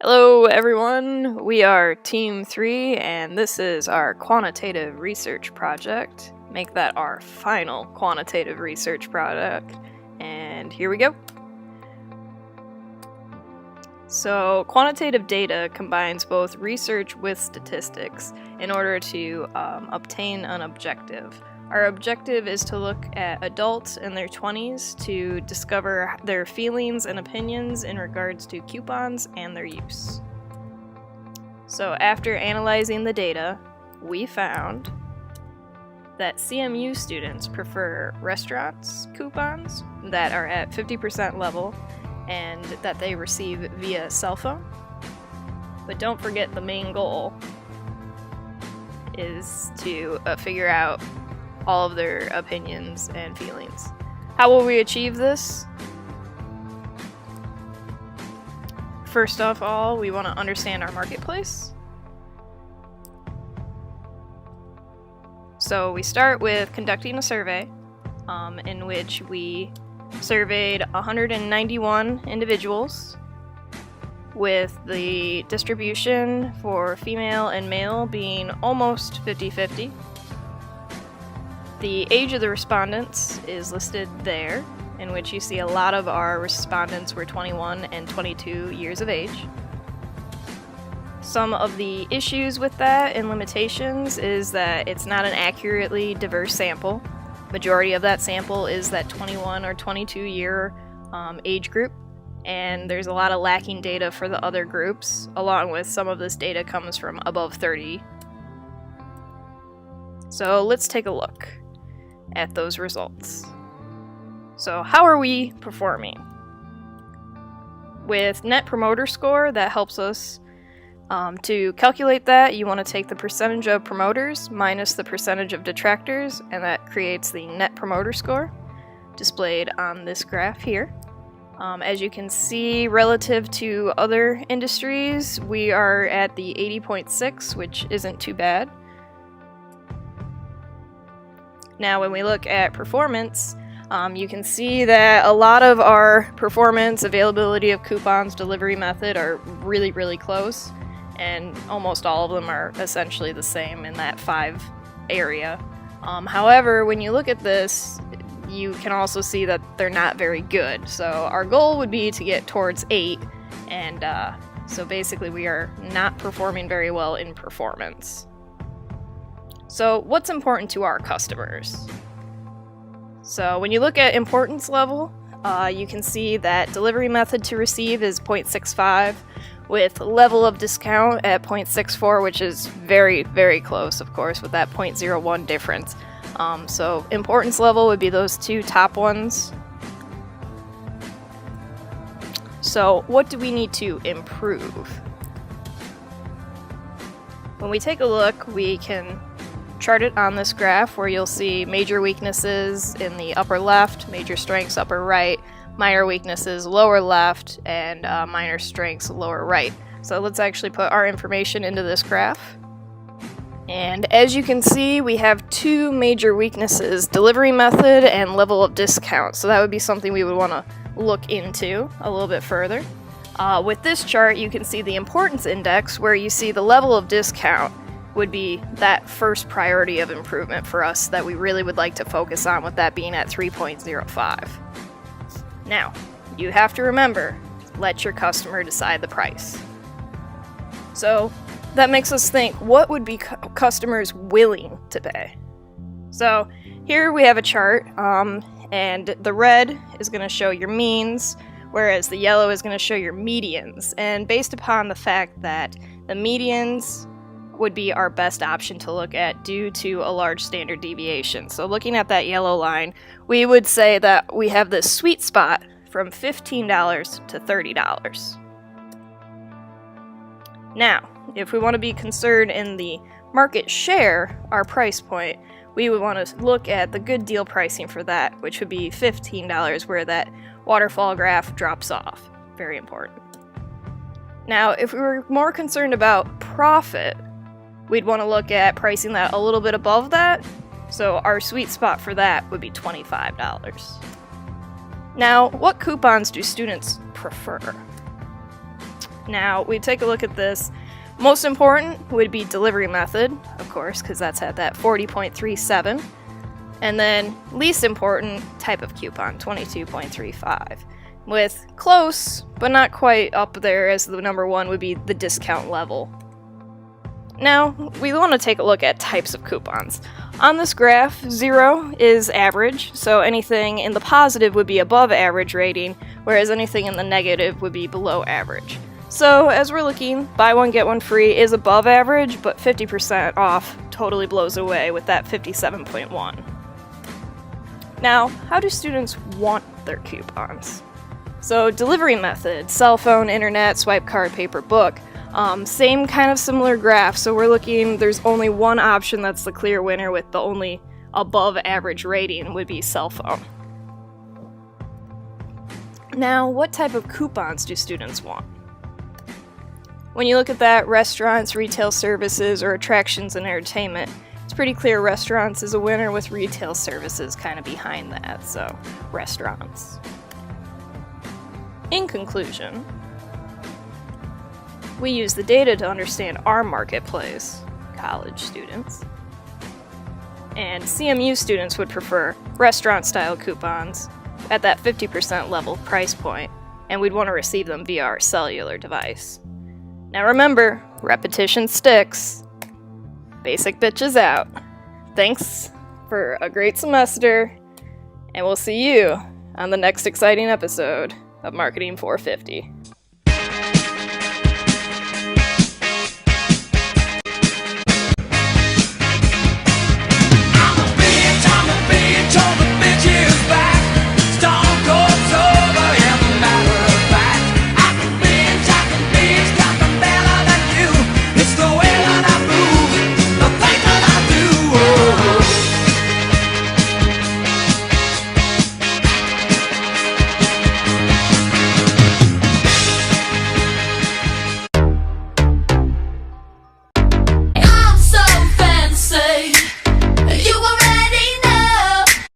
Hello everyone, we are Team 3 and this is our quantitative research project. Make that our final quantitative research project. And here we go. So quantitative data combines both research with statistics in order to obtain an objective. Our objective is to look at adults in their 20s to discover their feelings and opinions in regards to coupons and their use. So after analyzing the data, we found that CMU students prefer restaurants coupons that are at 50% level and that they receive via cell phone. But don't forget the main goal is to figure out all of their opinions and feelings. How will we achieve this? First of all, we want to understand our marketplace. So we start with conducting a survey in which we surveyed 191 individuals with the distribution for female and male being almost 50-50. The age of the respondents is listed there, in which you see a lot of our respondents were 21 and 22 years of age. Some of the issues with that and limitations is that it's not an accurately diverse sample. Majority of that sample is that 21 or 22 year age group, and there's a lot of lacking data for the other groups, along with some of this data comes from above 30. So let's take a look at those results. So how are we performing? With Net Promoter Score, that helps us to calculate that. You want to take the percentage of promoters minus the percentage of detractors, and that creates the Net Promoter Score displayed on this graph here. As you can see, relative to other industries, we are at the 80.6, which isn't too bad. Now, when we look at performance, you can see that a lot of our performance, availability of coupons, delivery method are really, really close, and almost all of them are essentially the same in that 5 area. However, when you look at this, you can also see that they're not very good. So our goal would be to get towards 8, and so basically we are not performing very well in performance. So what's important to our customers? So when you look at importance level, you can see that delivery method to receive is 0.65 with level of discount at 0.64, which is very, very close, of course, with that 0.01 difference. So importance level would be those 2 top ones. So what do we need to improve? When we take a look, we can chart it on this graph where you'll see major weaknesses in the upper left, major strengths upper right, minor weaknesses lower left, and minor strengths lower right. So let's actually put our information into this graph. And as you can see, we have 2 major weaknesses, delivery method and level of discount. So that would be something we would want to look into a little bit further. With this chart, you can see the importance index where you see the level of discount would be that first priority of improvement for us that we really would like to focus on, with that being at 3.05. Now, you have to remember, let your customer decide the price. So that makes us think, what would be customers willing to pay? So here we have a chart, and the red is going to show your means, whereas the yellow is going to show your medians. And based upon the fact that the medians would be our best option to look at due to a large standard deviation. So looking at that yellow line, we would say that we have this sweet spot from $15 to $30. Now, if we want to be concerned in the market share, our price point, we would want to look at the good deal pricing for that, which would be $15, where that waterfall graph drops off. Very important. Now, if we were more concerned about profit, we'd want to look at pricing that a little bit above that, so our sweet spot for that would be $25. Now, what coupons do students prefer? Now, we take a look at this. Most important would be delivery method, of course, because that's at that 40.37. And then least important, type of coupon, 22.35. With close, but not quite up there as the number one would be the discount level. Now, we want to take a look at types of coupons. On this graph, 0 is average, so anything in the positive would be above average rating, whereas anything in the negative would be below average. So, as we're looking, buy one get one free is above average, but 50% off totally blows away with that 57.1. Now, how do students want their coupons? So, delivery method, cell phone, internet, swipe card, paper, book. Same kind of similar graph, so we're looking, there's only one option that's the clear winner with the only above average rating would be cell phone. Now, what type of coupons do students want? When you look at that, restaurants, retail services, or attractions and entertainment, it's pretty clear restaurants is a winner with retail services kind of behind that, so restaurants. In conclusion, we use the data to understand our marketplace, college students, and CMU students would prefer restaurant-style coupons at that 50% level price point, and we'd want to receive them via our cellular device. Now remember, repetition sticks. Basic bitches out. Thanks for a great semester, and we'll see you on the next exciting episode of Marketing 450.